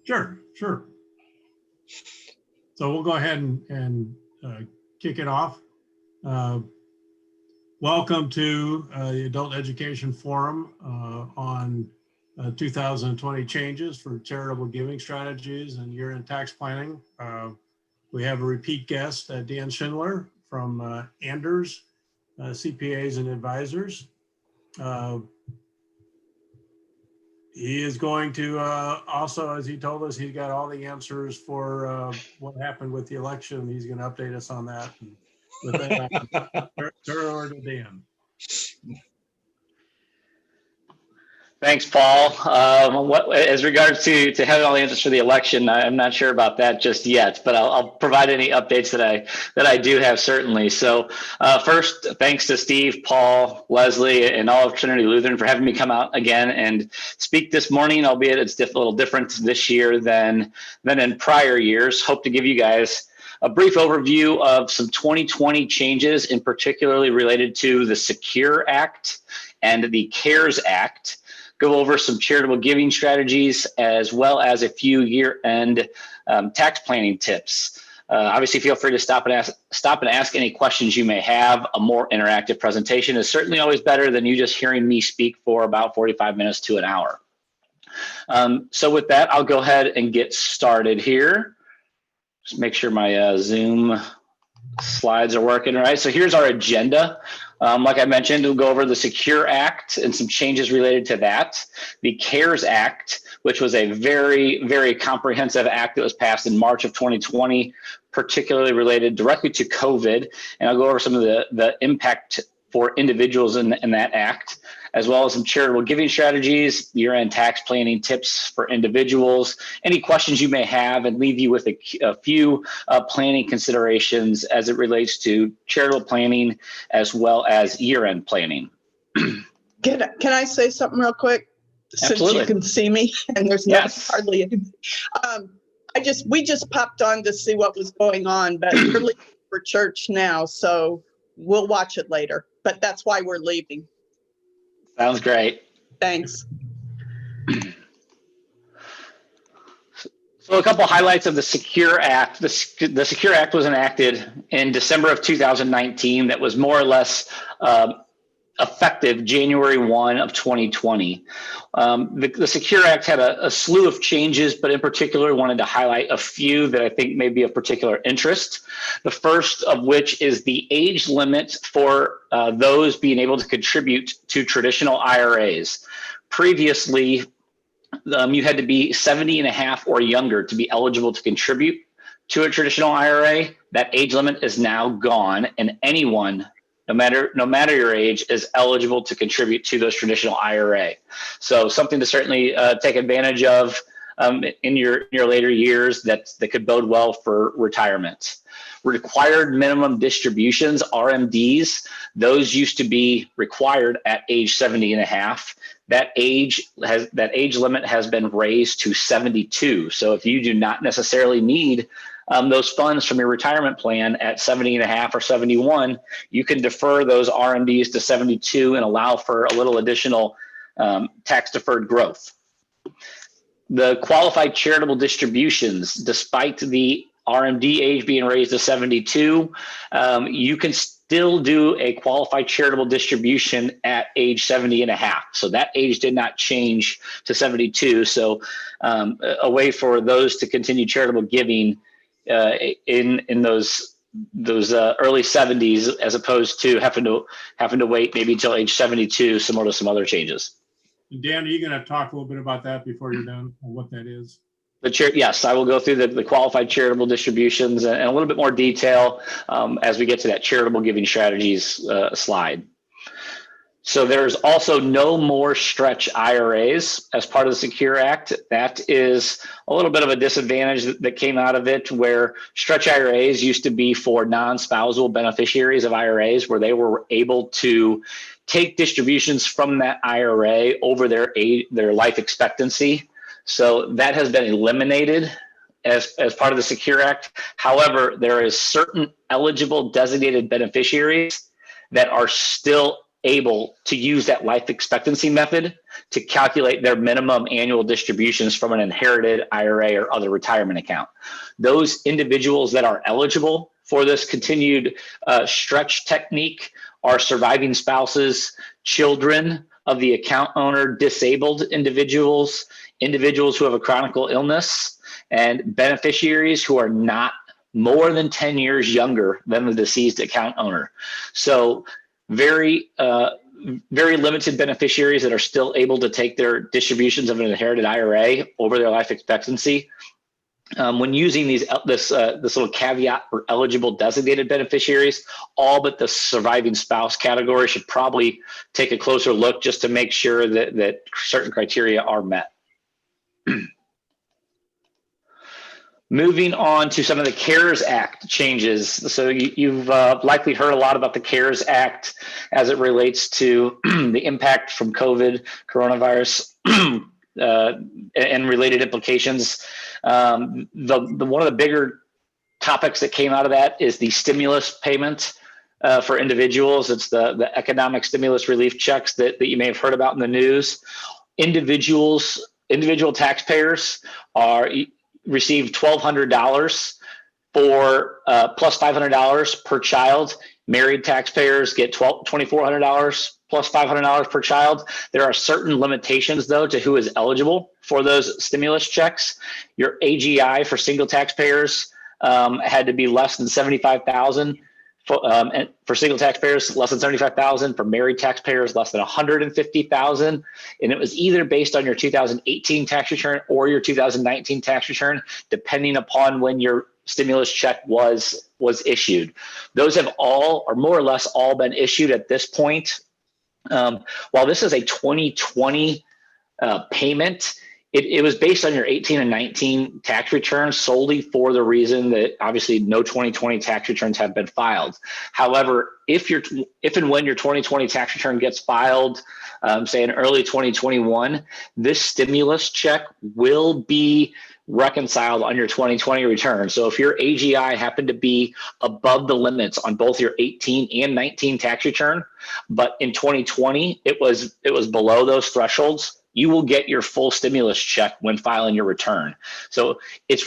Sure, sure. So we'll go ahead and kick it off. Welcome to the Adult Education Forum on 2020 changes for charitable giving strategies and year-end tax planning. We have a repeat guest, Dan Schindler from Anders CPAs and Advisors. He is going to also, as he told us, he's got all the answers for what happened with the election. He's going to update us on that. And with that, turn over to Dan. Thanks, Paul. As regards to having all the answers for the election, I'm not sure about that just yet, but I'll provide any updates that I do have, certainly. So first, thanks to Steve, Paul, Leslie, and all of Trinity Lutheran for having me come out again and speak this morning, albeit it's a little different this year than in prior years. Hope to give you guys a brief overview of some 2020 changes, in particularly related to the SECURE Act and the CARES Act. Go over some charitable giving strategies, as well as a few year-end tax planning tips. Obviously, feel free to stop and ask any questions you may have. A more interactive presentation is certainly always better than you just hearing me speak for about 45 minutes to an hour. So with that, I'll go ahead and get started here. Just make sure my Zoom slides are working. All right, so here's our agenda. Like I mentioned, we'll go over the SECURE Act and some changes related to that. The CARES Act, which was a very, very comprehensive act that was passed in March of 2020, particularly related directly to COVID. And I'll go over some of the impact for individuals in that act, as well as some charitable giving strategies, year-end tax planning tips for individuals, any questions you may have, and leave you with a few planning considerations as it relates to charitable planning as well as year-end planning. Can I say something real quick? Absolutely. Since you can see me and there's hardly anything. We just popped on to see what was going on, but we're leaving for church now, so we'll watch it later. But that's why we're leaving. Sounds great. Thanks. So a couple highlights of the SECURE Act. The SECURE Act was enacted in December of 2019. That was more or less effective January 1 of 2020. The SECURE Act had a slew of changes, but in particular wanted to highlight a few that I think may be of particular interest. The first of which is the age limit for those being able to contribute to traditional IRAs. Previously, you had to be 70 and a half or younger to be eligible to contribute to a traditional IRA. That age limit is now gone, and anyone, no matter your age, is eligible to contribute to those traditional IRA. So something to certainly take advantage of in your later years that could bode well for retirement. Required minimum distributions, RMDs, those used to be required at age 70 and a half. That age limit has been raised to 72. So if you do not necessarily need those funds from your retirement plan at 70 and a half or 71, you can defer those RMDs to 72 and allow for a little additional tax deferred growth. The qualified charitable distributions, despite the RMD age being raised to 72, you can still do a qualified charitable distribution at age 70 and a half. So that age did not change to 72. So a way for those to continue charitable giving in those early 70s, as opposed to having to wait maybe until age 72, similar to some other changes. Dan, are you going to talk a little bit about that before you're done, on what that is? Yes, I will go through the qualified charitable distributions and a little bit more detail as we get to that charitable giving strategies slide. So there's also no more stretch IRAs as part of the SECURE Act. That is a little bit of a disadvantage that came out of it, where stretch IRAs used to be for non-spousal beneficiaries of IRAs, where they were able to take distributions from that IRA over their life expectancy. So that has been eliminated as part of the SECURE Act. However, there is certain eligible designated beneficiaries that are still able to use that life expectancy method to calculate their minimum annual distributions from an inherited IRA or other retirement account. Those individuals that are eligible for this continued stretch technique are surviving spouses, children of the account owner, disabled individuals, individuals who have a chronic illness, and beneficiaries who are not more than 10 years younger than the deceased account owner. So very limited beneficiaries that are still able to take their distributions of an inherited IRA over their life expectancy. When using this little caveat for eligible designated beneficiaries, all but the surviving spouse category should probably take a closer look just to make sure that certain criteria are met. Moving on to some of the CARES Act changes. So you've likely heard a lot about the CARES Act as it relates to the impact from coronavirus and related implications. One of the bigger topics that came out of that is the stimulus payment for individuals. It's the economic stimulus relief checks that you may have heard about in the news. Individual taxpayers receive $1,200 for plus $500 per child. Married taxpayers get $2,400 plus $500 per child. There are certain limitations, though, to who is eligible for those stimulus checks. Your AGI for single taxpayers had to be less than $75,000. For single taxpayers, less than $75,000. For married taxpayers, less than $150,000. And it was either based on your 2018 tax return or your 2019 tax return, depending upon when your stimulus check was issued. Those have all, or more or less all, been issued at this point. While this is a 2020 payment, it was based on your 18 and 19 tax returns solely for the reason that obviously no 2020 tax returns have been filed. However, if and when your 2020 tax return gets filed, say in early 2021, this stimulus check will be reconciled on your 2020 return. So if your AGI happened to be above the limits on both your 18 and 19 tax return, but in 2020 it was below those thresholds, you will get your full stimulus check when filing your return. So it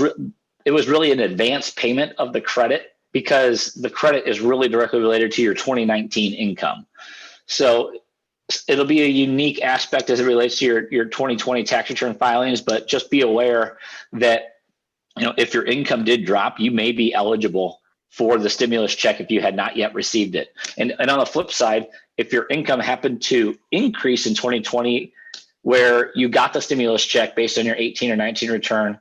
was really an advanced payment of the credit because the credit is really directly related to your 2019 income. So it'll be a unique aspect as it relates to your 2020 tax return filings, but just be aware that if your income did drop, you may be eligible for the stimulus check if you had not yet received it. And on the flip side, if your income happened to increase in 2020, where you got the stimulus check based on your 18 or 19 return,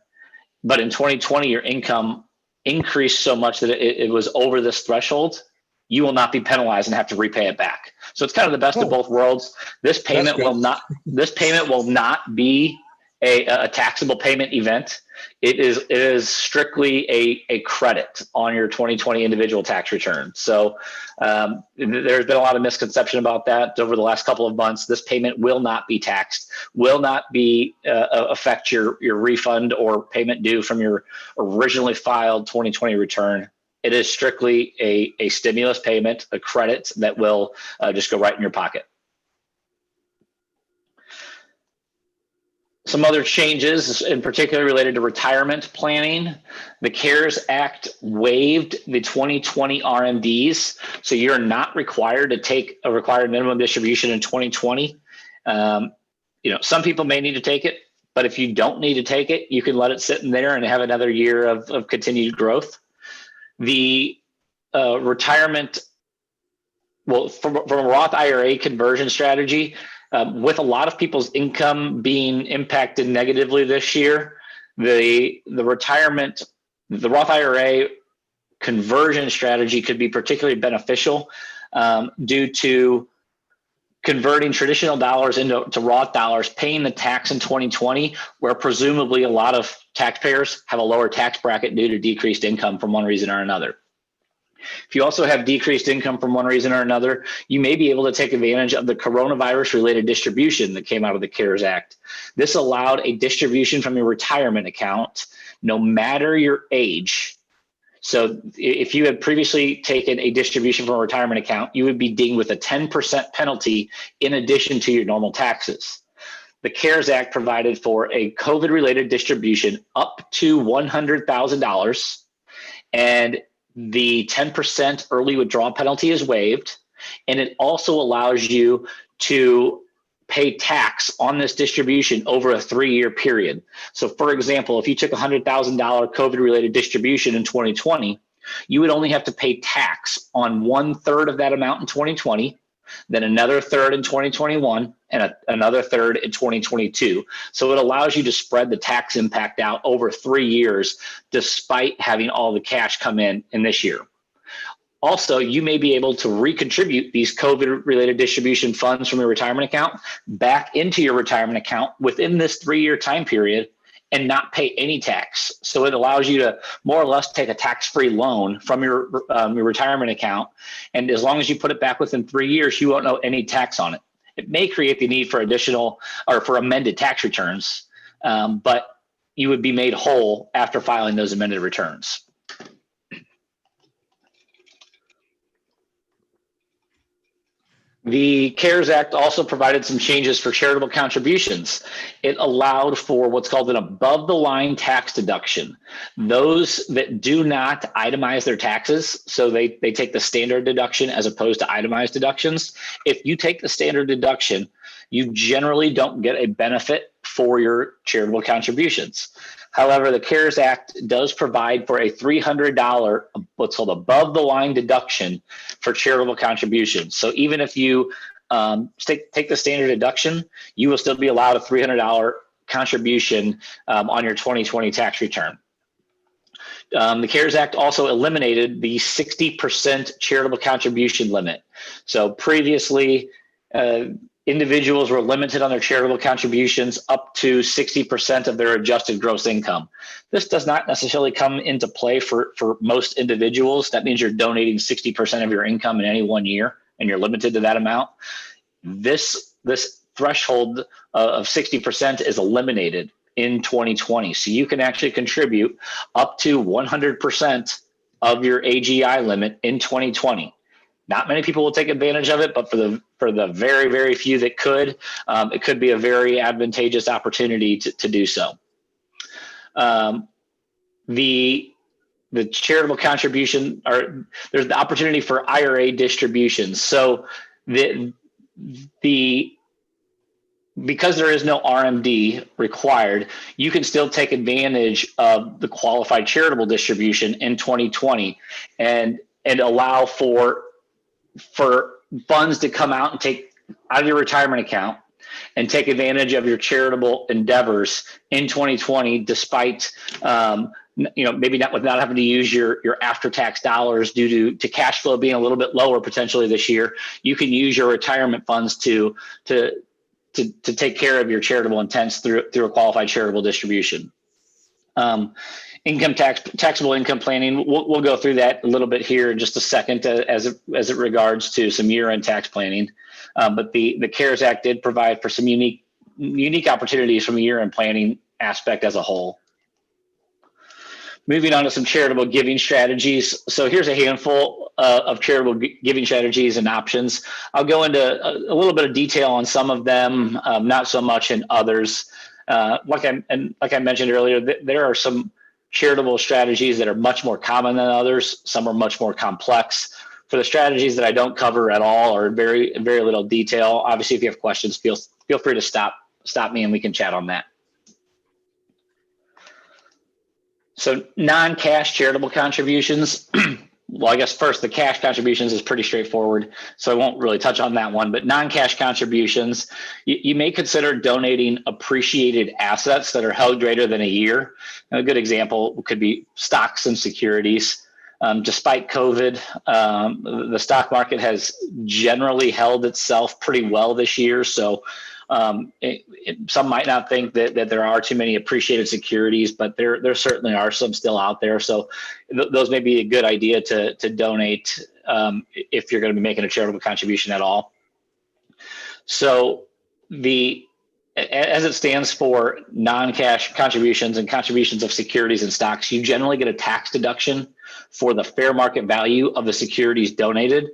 but in 2020, your income increased so much that it was over this threshold, you will not be penalized and have to repay it back. So it's kind of the best of both worlds. This payment will not be a taxable payment event. It is strictly a credit on your 2020 individual tax return. So there's been a lot of misconception about that over the last couple of months. This payment will not be taxed, will not be affect your refund or payment due from your originally filed 2020 return. It is strictly a stimulus payment, a credit that will just go right in your pocket. Some other changes, in particular related to retirement planning. The CARES Act waived the 2020 RMDs, so you're not required to take a required minimum distribution in 2020. Some people may need to take it, but if you don't need to take it, you can let it sit in there and have another year of continued growth. The retirement, from a Roth IRA conversion strategy, with a lot of people's income being impacted negatively this year, the Roth IRA conversion strategy could be particularly beneficial due to converting traditional dollars into Roth dollars, paying the tax in 2020, where presumably a lot of taxpayers have a lower tax bracket due to decreased income from one reason or another. If you also have decreased income from one reason or another, you may be able to take advantage of the coronavirus-related distribution that came out of the CARES Act. This allowed a distribution from your retirement account, no matter your age. So if you had previously taken a distribution from a retirement account, you would be dinged with a 10% penalty in addition to your normal taxes. The CARES Act provided for a COVID-related distribution up to $100,000, and the 10% early withdrawal penalty is waived, and it also allows you to pay tax on this distribution over a 3-year period. So for example, if you took a $100,000 COVID-related distribution in 2020, you would only have to pay tax on 1/3 of that amount in 2020, then another third in 2021, and another third in 2022. So it allows you to spread the tax impact out over 3 years, despite having all the cash come in this year. Also, you may be able to recontribute these COVID-related distribution funds from your retirement account back into your retirement account within this 3-year time period and not pay any tax. So it allows you to more or less take a tax-free loan from your retirement account. And as long as you put it back within 3 years, you won't owe any tax on it. It may create the need for additional or for amended tax returns, but you would be made whole after filing those amended returns. The CARES Act also provided some changes for charitable contributions. It allowed for what's called an above-the-line tax deduction. Those that do not itemize their taxes, so they take the standard deduction as opposed to itemized deductions. If you take the standard deduction, you generally don't get a benefit for your charitable contributions. However, the CARES Act does provide for a $300, what's called above the line deduction for charitable contributions. So even if you take the standard deduction, you will still be allowed a $300 contribution on your 2020 tax return. The CARES Act also eliminated the 60% charitable contribution limit. So previously, individuals were limited on their charitable contributions up to 60% of their adjusted gross income. This does not necessarily come into play for most individuals. That means you're donating 60% of your income in any 1 year, and you're limited to that amount. This threshold of 60% is eliminated in 2020. So you can actually contribute up to 100% of your AGI limit in 2020. Not many people will take advantage of it, but for the very, very few that could, it could be a very advantageous opportunity to do so. The charitable contribution, or there's the opportunity for IRA distributions. So because there is no RMD required, you can still take advantage of the qualified charitable distribution in 2020 and allow for funds to come out and take out of your retirement account and take advantage of your charitable endeavors in 2020, despite maybe not having to use your after-tax dollars due to cash flow being a little bit lower potentially this year. You can use your retirement funds to take care of your charitable intents through a qualified charitable distribution. Taxable income planning. We'll go through that a little bit here in just a second as it regards to some year-end tax planning. But the CARES Act did provide for some unique opportunities from a year-end planning aspect as a whole. Moving on to some charitable giving strategies. So here's a handful of charitable giving strategies and options. I'll go into a little bit of detail on some of them, not so much in others. Like I mentioned earlier, there are some charitable strategies that are much more common than others. Some are much more complex. For the strategies that I don't cover at all or in very little detail, obviously, if you have questions, feel free to stop me and we can chat on that. So non-cash charitable contributions. Well, I guess first, the cash contributions is pretty straightforward, so I won't really touch on that one. But non-cash contributions, you may consider donating appreciated assets that are held greater than a year. A good example could be stocks and securities. Despite COVID, the stock market has generally held itself pretty well this year. So some might not think that there are too many appreciated securities, but there certainly are some still out there. So those may be a good idea to donate if you're going to be making a charitable contribution at all. So as it stands for non-cash contributions and contributions of securities and stocks, you generally get a tax deduction for the fair market value of the securities donated,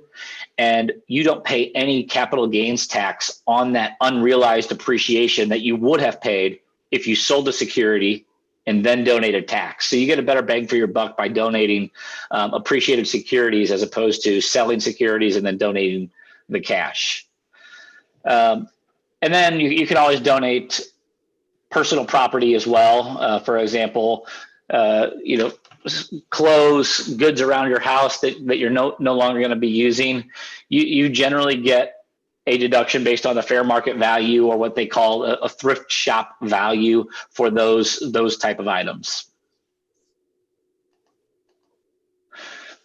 and you don't pay any capital gains tax on that unrealized appreciation that you would have paid if you sold the security and then donated tax. So you get a better bang for your buck by donating appreciated securities as opposed to selling securities and then donating the cash. And then you can always donate personal property as well. For example, clothes, goods around your house that you're no longer going to be using. You generally get a deduction based on the fair market value, or what they call a thrift shop value for those type of items.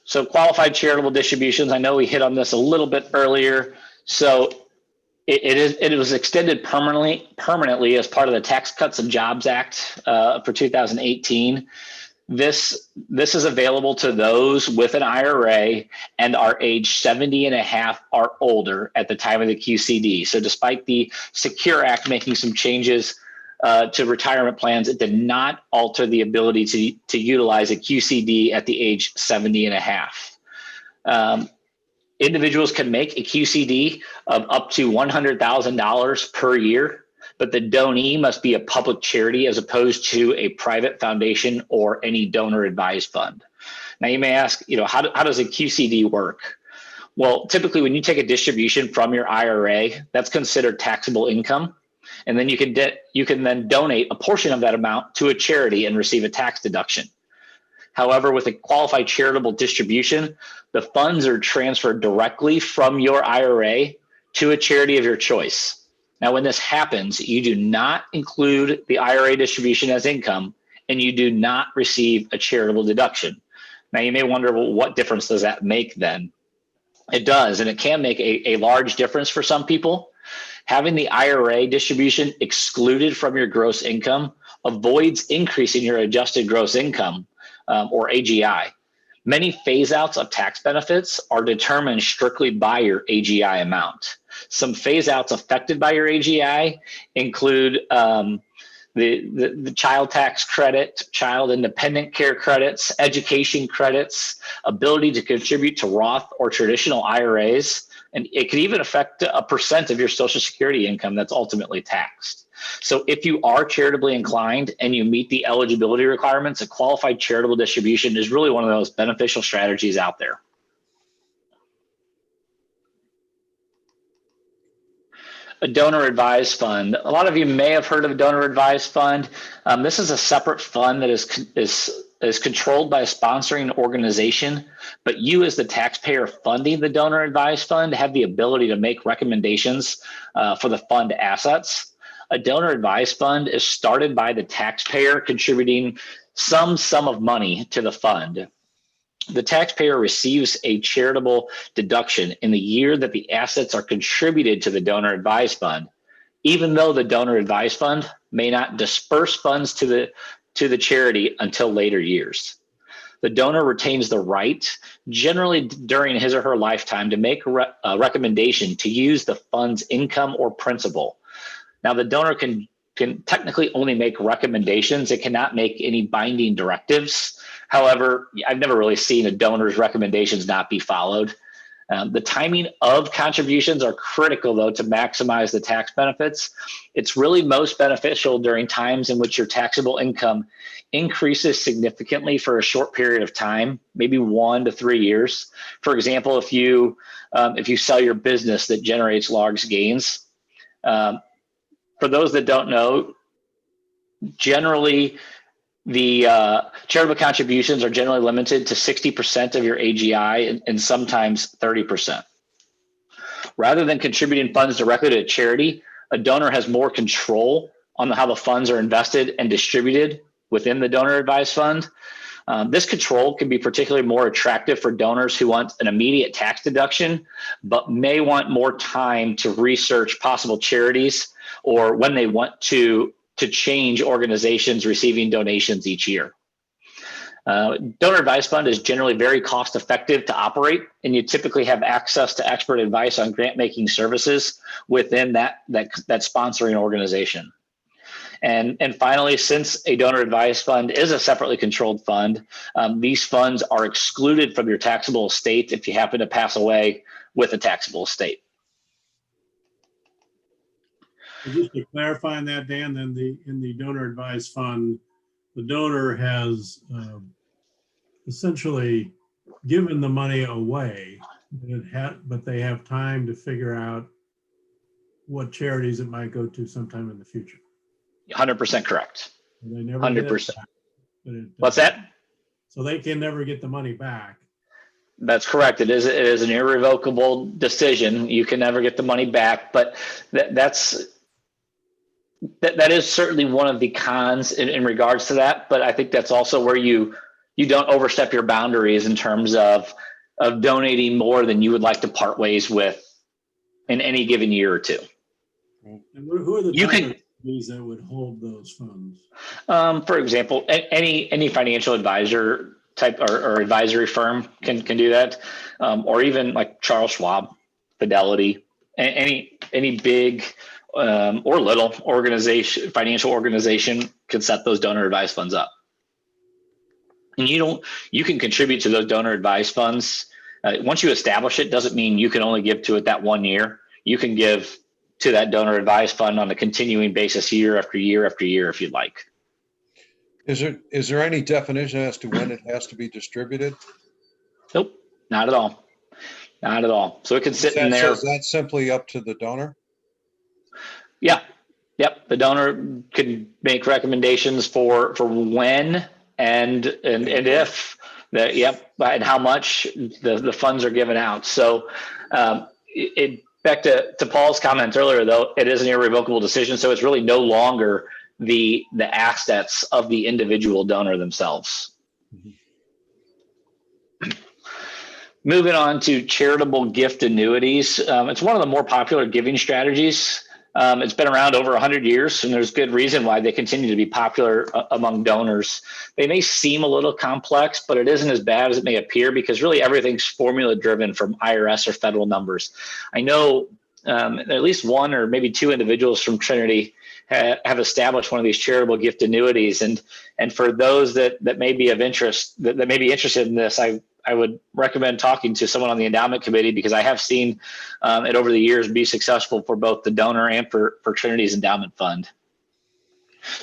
So qualified charitable distributions, I know we hit on this a little bit earlier. So it was extended permanently as part of the Tax Cuts and Jobs Act for 2018. This is available to those with an IRA and are age 70 and a half or older at the time of the QCD. So despite the Secure Act making some changes to retirement plans, it did not alter the ability to utilize a QCD at the age 70 and a half. Individuals can make a QCD of up to $100,000 per year, but the donee must be a public charity as opposed to a private foundation or any donor advised fund. Now you may ask, how does a QCD work? Well, typically when you take a distribution from your IRA, that's considered taxable income. And then you can then donate a portion of that amount to a charity and receive a tax deduction. However, with a qualified charitable distribution, the funds are transferred directly from your IRA to a charity of your choice. Now, when this happens, you do not include the IRA distribution as income, and you do not receive a charitable deduction. Now, you may wonder, well, what difference does that make then? It does, and it can make a large difference for some people. Having the IRA distribution excluded from your gross income avoids increasing your adjusted gross income, or AGI. Many phase outs of tax benefits are determined strictly by your AGI amount. Some phase outs affected by your AGI include the child tax credit, child independent care credits, education credits, ability to contribute to Roth or traditional IRAs, and it could even affect a % of your Social Security income that's ultimately taxed. So if you are charitably inclined and you meet the eligibility requirements, a qualified charitable distribution is really one of those beneficial strategies out there. A donor advised fund. A lot of you may have heard of a donor advised fund. This is a separate fund that is controlled by a sponsoring organization, but you as the taxpayer funding the donor advised fund have the ability to make recommendations for the fund assets. A donor advised fund is started by the taxpayer contributing some sum of money to the fund. The taxpayer receives a charitable deduction in the year that the assets are contributed to the donor advised fund, even though the donor advised fund may not disperse funds to the charity until later years. The donor retains the right, generally during his or her lifetime, to make a recommendation to use the fund's income or principal. Now, the donor can technically only make recommendations. It cannot make any binding directives. However, I've never really seen a donor's recommendations not be followed. The timing of contributions are critical, though, to maximize the tax benefits. It's really most beneficial during times in which your taxable income increases significantly for a short period of time, maybe 1 to 3 years. For example, if you sell your business that generates large gains, for those that don't know, generally the charitable contributions are generally limited to 60% of your AGI and sometimes 30%. Rather than contributing funds directly to a charity, a donor has more control on how the funds are invested and distributed within the donor advised fund. This control can be particularly more attractive for donors who want an immediate tax deduction, but may want more time to research possible charities or when they want to change organizations receiving donations each year. Donor advised fund is generally very cost effective to operate, and you typically have access to expert advice on grant making services within that sponsoring organization. And finally, since a donor advised fund is a separately controlled fund, these funds are excluded from your taxable estate if you happen to pass away with a taxable estate. Just to clarify on that, Dan, then in the donor advised fund, the donor has essentially given the money away, but they have time to figure out what charities it might go to sometime in the future. 100% correct. And they never get it 100%. back, but What's that? So they can never get the money back. That's correct. It is an irrevocable decision. You can never get the money back, but that is certainly one of the cons in regards to that. But I think that's also where you don't overstep your boundaries in terms of donating more than you would like to part ways with in any given year or two. And who are the companies that would hold those funds? For example, any financial advisor type or advisory firm can do that, or even like Charles Schwab, Fidelity, any big or little financial organization can set those donor advised funds up. And you can contribute to those donor advised funds. Once you establish it, doesn't mean you can only give to it that 1 year. You can give to that donor advised fund on a continuing basis year after year after year if you'd like. Is there any definition as to when it has to be distributed? Nope, not at all. Not at all. So it can sit in there. So is that simply up to the donor? Yeah. Yep. The donor can make recommendations for when and if that. Yep. And how much the funds are given out. So back to Paul's comments earlier, though, it is an irrevocable decision. So it's really no longer the assets of the individual donor themselves. Mm-hmm. Moving on to charitable gift annuities. It's one of the more popular giving strategies. It's been around over 100 years, and there's good reason why they continue to be popular among donors. They may seem a little complex, but it isn't as bad as it may appear because really everything's formula driven from IRS or federal numbers. I know at least one or maybe two individuals from Trinity have established one of these charitable gift annuities. And for those that may be of interest, that may be interested in this, I would recommend talking to someone on the endowment committee because I have seen it over the years be successful for both the donor and for Trinity's endowment fund.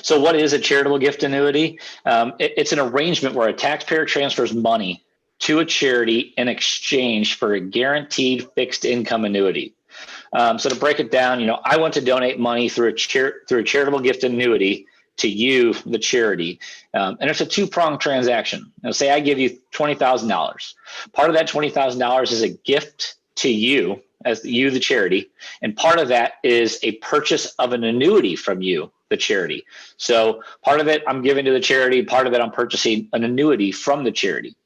So what is a charitable gift annuity? It's an arrangement where a taxpayer transfers money to a charity in exchange for a guaranteed fixed income annuity. So to break it down, I want to donate money through a charitable gift annuity to you, the charity. And it's a two-pronged transaction. Now, say I give you $20,000. Part of that $20,000 is a gift to you, as you, the charity. And part of that is a purchase of an annuity from you, the charity. So part of it I'm giving to the charity, part of it I'm purchasing an annuity from the charity.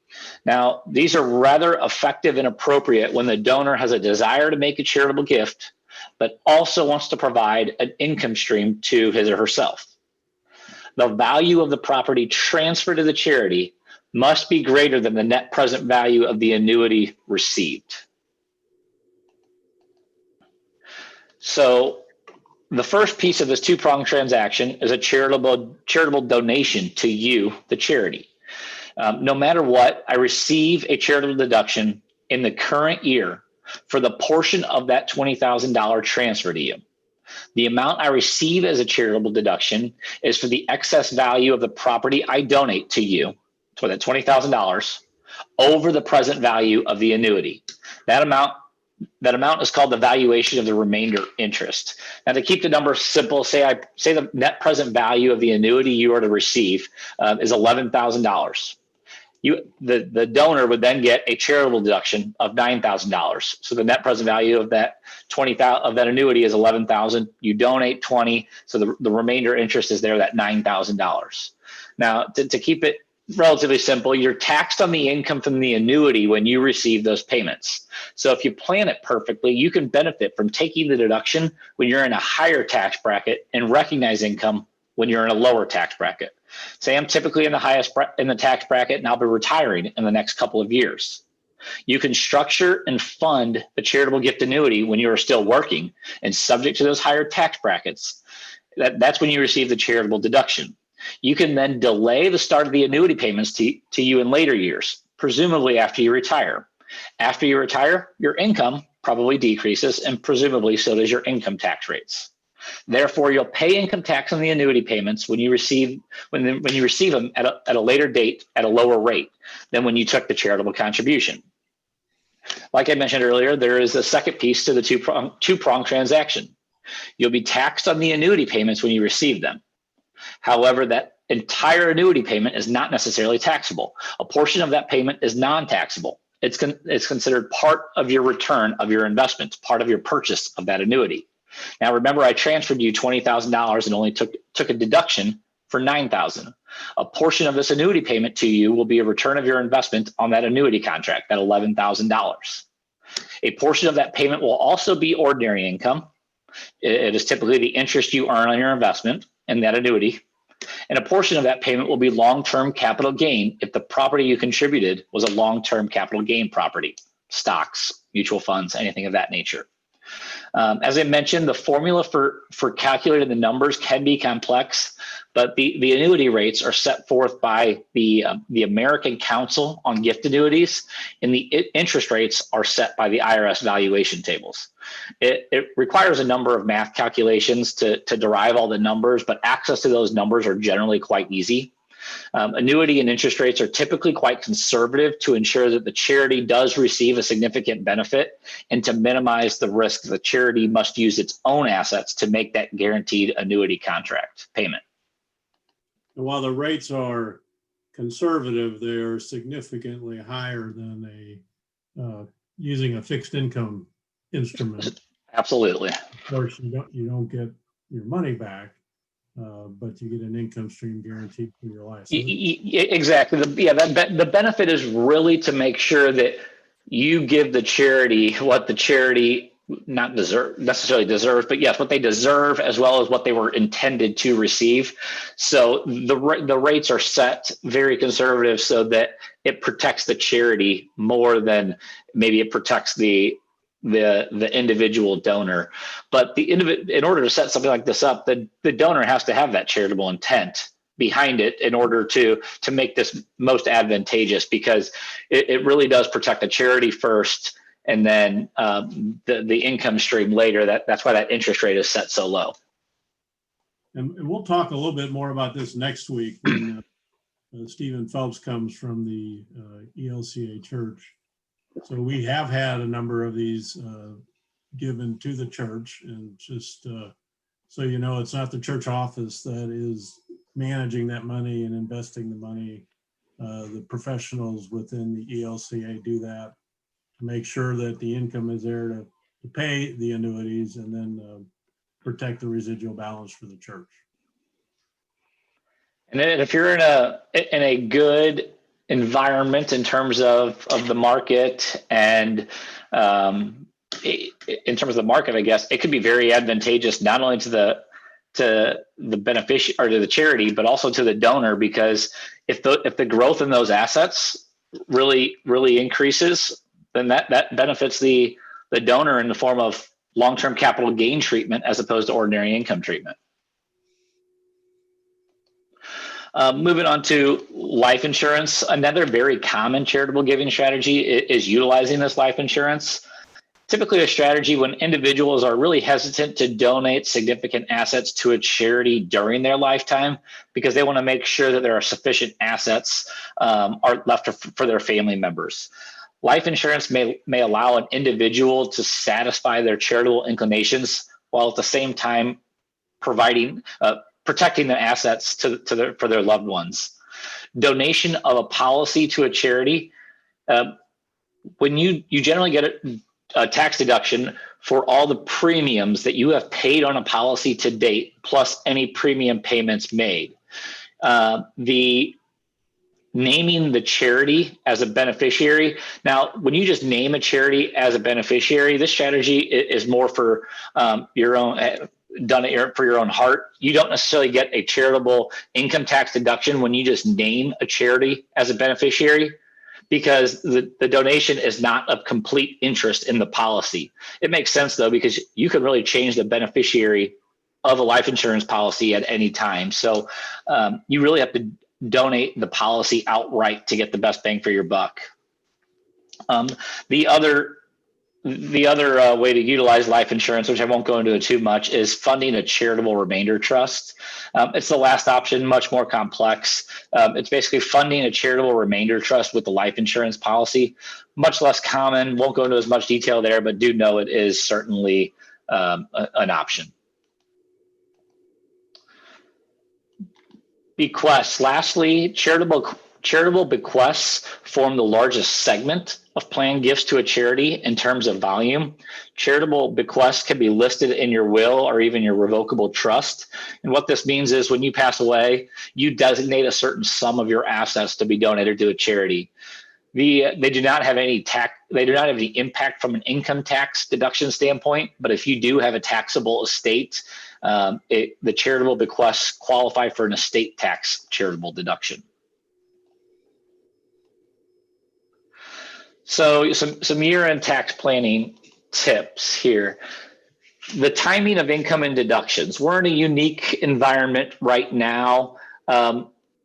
Now, these are rather effective and appropriate when the donor has a desire to make a charitable gift, but also wants to provide an income stream to his or herself. The value of the property transferred to the charity must be greater than the net present value of the annuity received. So the first piece of this two-pronged transaction is a charitable donation to you, the charity. No matter what, I receive a charitable deduction in the current year for the portion of that $20,000 transfer to you. The amount I receive as a charitable deduction is for the excess value of the property I donate to you, for that $20,000, over the present value of the annuity. That amount is called the valuation of the remainder interest. Now, to keep the numbers simple, say the net present value of the annuity you are to receive is $11,000. The donor would then get a charitable deduction of $9,000. So the net present value of that annuity is $11,000. You donate $20,000, so the remainder interest is there, that $9,000. Now, to keep it relatively simple, you're taxed on the income from the annuity when you receive those payments. So if you plan it perfectly, you can benefit from taking the deduction when you're in a higher tax bracket and recognize income when you're in a lower tax bracket. Say I'm typically in the tax bracket and I'll be retiring in the next couple of years. You can structure and fund the charitable gift annuity when you are still working and subject to those higher tax brackets. That's when you receive the charitable deduction. You can then delay the start of the annuity payments to you in later years, presumably after you retire. After you retire, your income probably decreases, and presumably so does your income tax rates. Therefore, you'll pay income tax on the annuity payments when you receive them at a later date at a lower rate than when you took the charitable contribution. Like I mentioned earlier, there is a second piece to the two-prong transaction. You'll be taxed on the annuity payments when you receive them. However, that entire annuity payment is not necessarily taxable. A portion of that payment is non-taxable. It's considered part of your return of your investment, part of your purchase of that annuity. Now, remember, I transferred you $20,000 and only took a deduction for $9,000. A portion of this annuity payment to you will be a return of your investment on that annuity contract, that $11,000. A portion of that payment will also be ordinary income. It is typically the interest you earn on your investment in that annuity. And a portion of that payment will be long-term capital gain if the property you contributed was a long-term capital gain property, stocks, mutual funds, anything of that nature. As I mentioned, the formula for calculating the numbers can be complex, but the annuity rates are set forth by the American Council on Gift Annuities, and the interest rates are set by the IRS valuation tables. It requires a number of math calculations to derive all the numbers, but access to those numbers are generally quite easy. Annuity and interest rates are typically quite conservative to ensure that the charity does receive a significant benefit, and to minimize the risk the charity must use its own assets to make that guaranteed annuity contract payment. And while the rates are conservative, they are significantly higher than using a fixed income instrument. Absolutely. Of course, you don't get your money back. But you get an income stream guaranteed for your life. So exactly. The benefit is really to make sure that you give the charity what the charity not necessarily deserves, but yes, what they deserve, as well as what they were intended to receive. So the rates are set very conservative so that it protects the charity more than maybe it protects the individual donor. But in order to set something like this up, the donor has to have that charitable intent behind it in order to make this most advantageous, because it really does protect the charity first, and then the income stream later. That's why that interest rate is set so low. And we'll talk a little bit more about this next week when Stephen Phelps comes from the ELCA Church. So we have had a number of these given to the church, and just so you know, it's not the church office that is managing that money and investing the money. The professionals within the ELCA do that to make sure that the income is there to pay the annuities and then protect the residual balance for the church. And then if you're in a good environment in terms of the market, and in terms of the market, I guess it could be very advantageous not only to the beneficiary or to the charity, but also to the donor, because if the growth in those assets really increases, then that benefits the donor in the form of long-term capital gain treatment as opposed to ordinary income treatment. Moving on to life insurance, another very common charitable giving strategy is utilizing this life insurance. Typically a strategy when individuals are really hesitant to donate significant assets to a charity during their lifetime, because they want to make sure that there are sufficient assets are left for their family members. Life insurance may allow an individual to satisfy their charitable inclinations while at the same time protecting their assets for their loved ones. Donation of a policy to a charity, when you generally get a tax deduction for all the premiums that you have paid on a policy to date, plus any premium payments made. The naming the charity as a beneficiary. Now, when you just name a charity as a beneficiary, this strategy is more for your own, done it for your own heart. You don't necessarily get a charitable income tax deduction when you just name a charity as a beneficiary, because the donation is not of complete interest in the policy. It makes sense though, because you can really change the beneficiary of a life insurance policy at any time. So you really have to donate the policy outright to get the best bang for your buck. The other way to utilize life insurance, which I won't go into it too much, is funding a charitable remainder trust. It's the last option, much more complex. It's basically funding a charitable remainder trust with the life insurance policy. Much less common, won't go into as much detail there, but do know it is certainly an option. Bequests. Lastly, charitable bequests form the largest segment of planned gifts to a charity in terms of volume. Charitable bequests can be listed in your will or even your revocable trust. And what this means is when you pass away, you designate a certain sum of your assets to be donated to a charity. They do not have any impact from an income tax deduction standpoint, but if you do have a taxable estate, the charitable bequests qualify for an estate tax charitable deduction. So some year-end tax planning tips here. The timing of income and deductions. We're in a unique environment right now.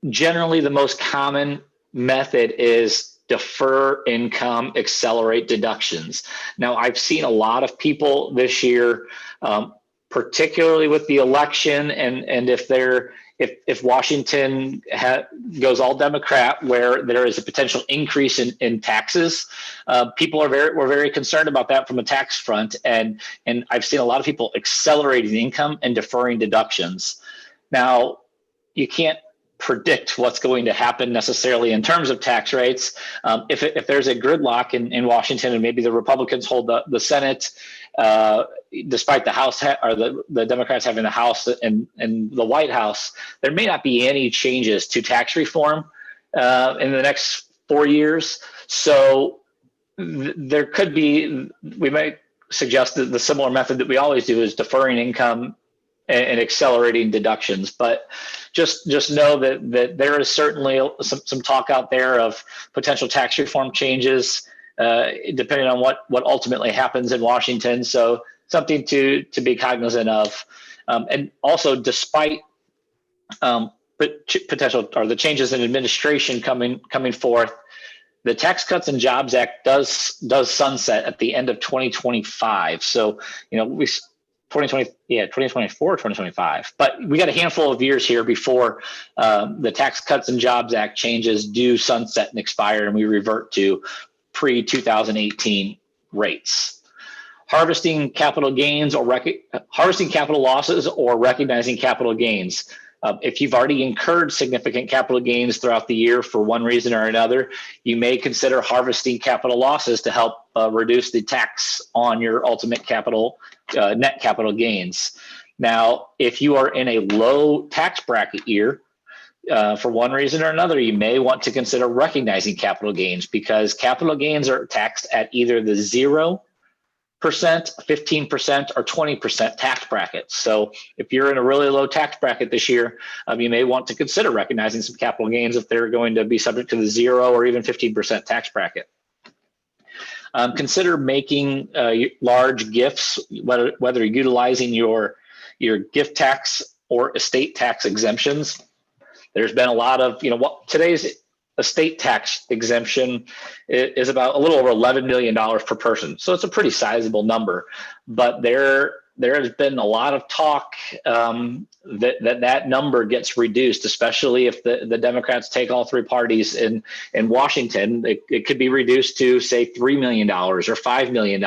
Generally, the most common method is defer income, accelerate deductions. Now, I've seen a lot of people this year, particularly with the election, and if Washington goes all Democrat, where there is a potential increase in taxes, people were very concerned about that from a tax front, and I've seen a lot of people accelerating income and deferring deductions. Now, you can't predict what's going to happen necessarily in terms of tax rates. If there's a gridlock in Washington and maybe the Republicans hold the Senate, despite the House or the Democrats having the House and the White House, there may not be any changes to tax reform in the next 4 years. So there could be, we might suggest that the similar method that we always do is deferring income and accelerating deductions. But just know that there is certainly some talk out there of potential tax reform changes, depending on what ultimately happens in Washington. So something to be cognizant of. And also, despite potential or the changes in administration coming forth, the Tax Cuts and Jobs Act does sunset at the end of 2025. So, 2024 or 2025. But we got a handful of years here before the Tax Cuts and Jobs Act changes do sunset and expire, and we revert to pre-2018 rates. Harvesting capital gains or harvesting capital losses or recognizing capital gains. If you've already incurred significant capital gains throughout the year for one reason or another, you may consider harvesting capital losses to help reduce the tax on your ultimate capital, net capital gains. Now, if you are in a low tax bracket year, for one reason or another, you may want to consider recognizing capital gains, because capital gains are taxed at either the 0%, 15%, or 20% tax brackets. So if you're in a really low tax bracket this year, you may want to consider recognizing some capital gains if they're going to be subject to the 0 or even 15% tax bracket. Consider making large gifts, whether utilizing your gift tax or estate tax exemptions. There's been a lot of, today's estate tax exemption is about a little over $11 million per person. So it's a pretty sizable number, but there has been a lot of talk that number gets reduced, especially if the Democrats take all three parties in Washington. It could be reduced to, say, $3 million or $5 million.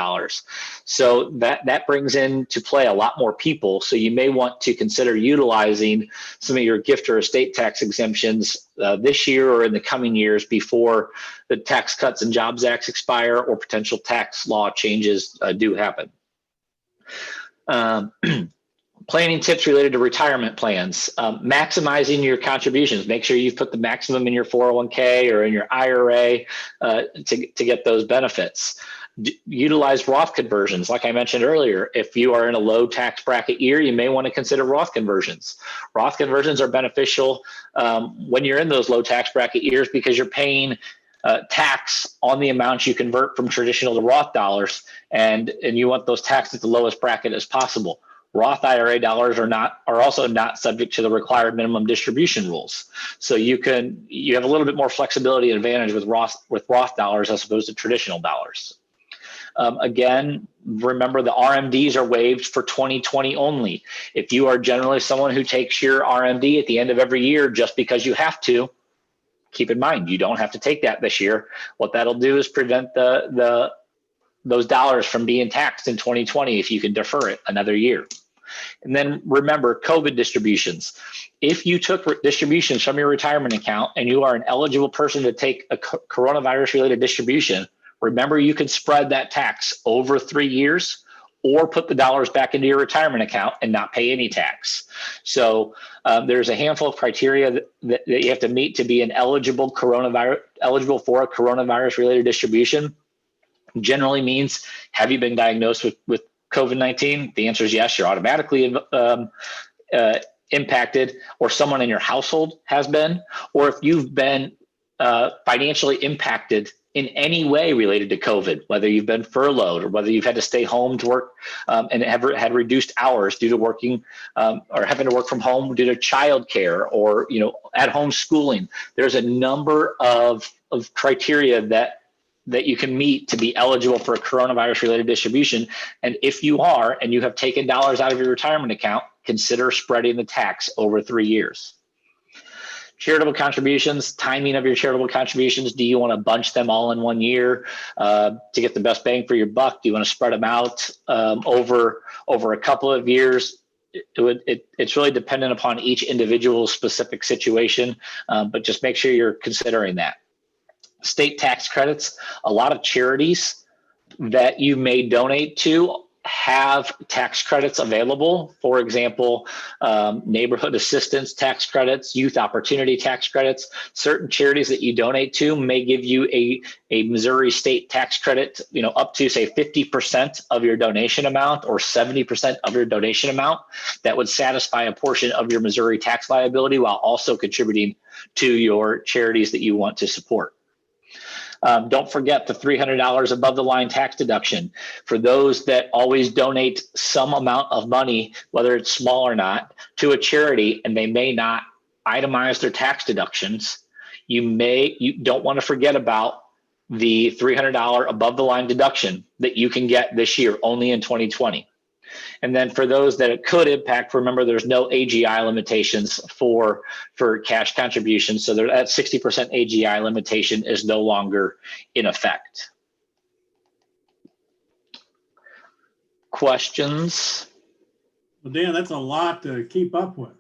So that brings into play a lot more people. So you may want to consider utilizing some of your gift or estate tax exemptions this year or in the coming years before the Tax Cuts and Jobs Act expire or potential tax law changes do happen. Planning tips related to retirement plans. Maximizing your contributions. Make sure you've put the maximum in your 401k or in your IRA to get those benefits. Utilize Roth conversions. Like I mentioned earlier, if you are in a low tax bracket year, you may want to consider Roth conversions. Roth conversions are beneficial when you're in those low tax bracket years, because you're paying tax on the amounts you convert from traditional to Roth dollars, and you want those taxed at the lowest bracket as possible. Roth IRA dollars are also not subject to the required minimum distribution rules. So you have a little bit more flexibility and advantage with Roth dollars as opposed to traditional dollars. Again, remember the RMDs are waived for 2020 only. If you are generally someone who takes your RMD at the end of every year just because you have to, keep in mind you don't have to take that this year. What that'll do is prevent those dollars from being taxed in 2020 if you can defer it another year. And then remember COVID distributions. If you took distributions from your retirement account and you are an eligible person to take a coronavirus related distribution, remember you can spread that tax over 3 years or put the dollars back into your retirement account and not pay any tax. So there's a handful of criteria that you have to meet to be eligible for a coronavirus related distribution. Generally means, have you been diagnosed with COVID-19? The answer is yes, you're automatically impacted, or someone in your household has been, or if you've been financially impacted in any way related to COVID, whether you've been furloughed or whether you've had to stay home to work and have had reduced hours due to working or having to work from home due to childcare or at home schooling. There's a number of criteria that you can meet to be eligible for a coronavirus related distribution. And if you are, and you have taken dollars out of your retirement account, consider spreading the tax over 3 years. Charitable contributions, timing of your charitable contributions. Do you want to bunch them all in 1 year to get the best bang for your buck? Do you want to spread them out over a couple of years? It's really dependent upon each individual specific situation, but just make sure you're considering that. State tax credits. A lot of charities that you may donate to have tax credits available. For example, neighborhood assistance tax credits, youth opportunity tax credits. Certain charities that you donate to may give you a Missouri state tax credit, up to say 50% of your donation amount or 70% of your donation amount that would satisfy a portion of your Missouri tax liability while also contributing to your charities that you want to support. Don't forget the $300 above the line tax deduction. For those that always donate some amount of money, whether it's small or not, to a charity, and they may not itemize their tax deductions, you don't want to forget about the $300 above the line deduction that you can get this year, only in 2020. And then for those that it could impact, remember there's no AGI limitations for cash contributions. So that 60% AGI limitation is no longer in effect. Questions? Well, Dan, that's a lot to keep up with.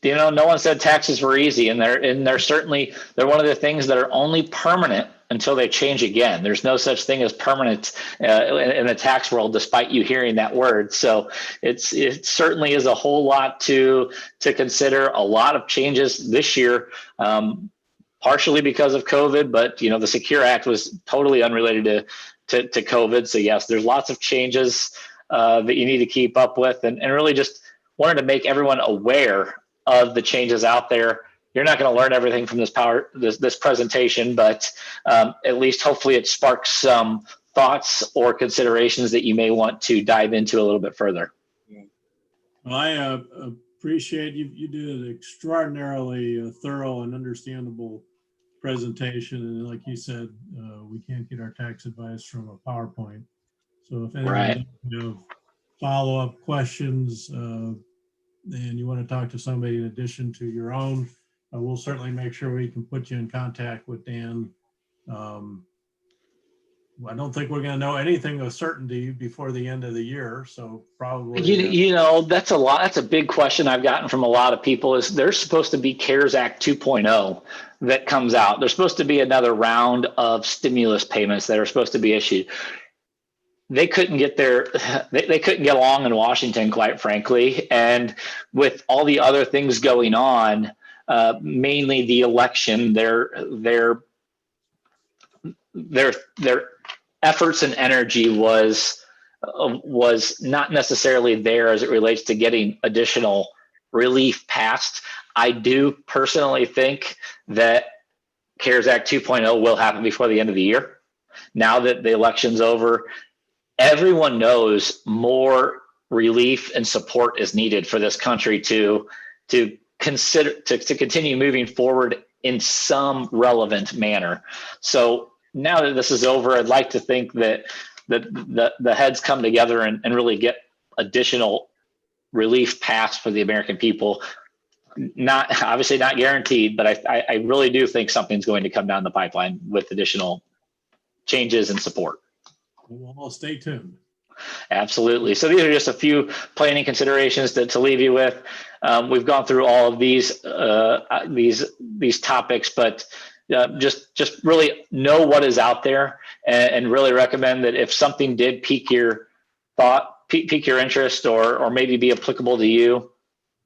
No one said taxes were easy, and they're certainly one of the things that are only permanent until they change again. There's no such thing as permanent in the tax world, despite you hearing that word. So it certainly is a whole lot to consider. A lot of changes this year, partially because of COVID, but the Secure Act was totally unrelated to COVID. So yes, there's lots of changes that you need to keep up with, and really just wanted to make everyone aware of the changes out there. You're not going to learn everything from this presentation, but at least hopefully it sparks some thoughts or considerations that you may want to dive into a little bit further. Well, I appreciate you did an extraordinarily thorough and understandable presentation. And like you said, we can't get our tax advice from a PowerPoint. So if anyone has follow-up questions and you want to talk to somebody in addition to your own, we'll certainly make sure we can put you in contact with Dan. I don't think we're going to know anything of certainty before the end of the year. So probably, that's a lot. That's a big question I've gotten from a lot of people is there's supposed to be CARES Act 2.0 that comes out. There's supposed to be another round of stimulus payments that are supposed to be issued. They couldn't get they couldn't get along in Washington, quite frankly. And with all the other things going on, mainly the election, their efforts and energy was not necessarily there as it relates to getting additional relief passed. I do personally think that CARES Act 2.0 will happen before the end of the year. Now that the election's over, everyone knows more relief and support is needed for this country to continue moving forward in some relevant manner. So now that this is over, I'd like to think that the heads come together and really get additional relief passed for the American people. Not obviously not guaranteed, but I really do think something's going to come down the pipeline with additional changes and support. We'll all stay tuned. Absolutely. So these are just a few planning considerations to leave you with. We've gone through all of these topics, but just really know what is out there, and really recommend that if something did pique your interest, or maybe be applicable to you,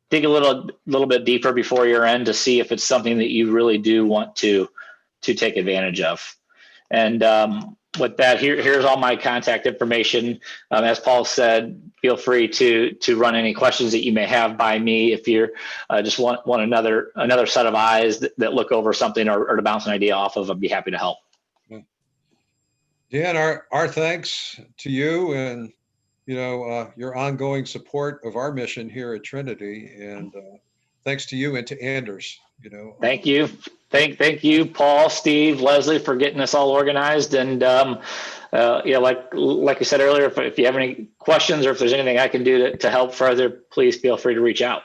dig a little bit deeper before year end to see if it's something that you really do want to take advantage of. And with that, here's all my contact information. As Paul said, feel free to run any questions that you may have by me if you're just want another set of eyes that look over something, or to bounce an idea off of. I'd be happy to help. Dan, our thanks to you, and your ongoing support of our mission here at Trinity, and thanks to you and to Anders. Thank you. Thank you, Paul, Steve, Leslie, for getting us all organized. And like I said earlier, if you have any questions, or if there's anything I can do to help further, please feel free to reach out.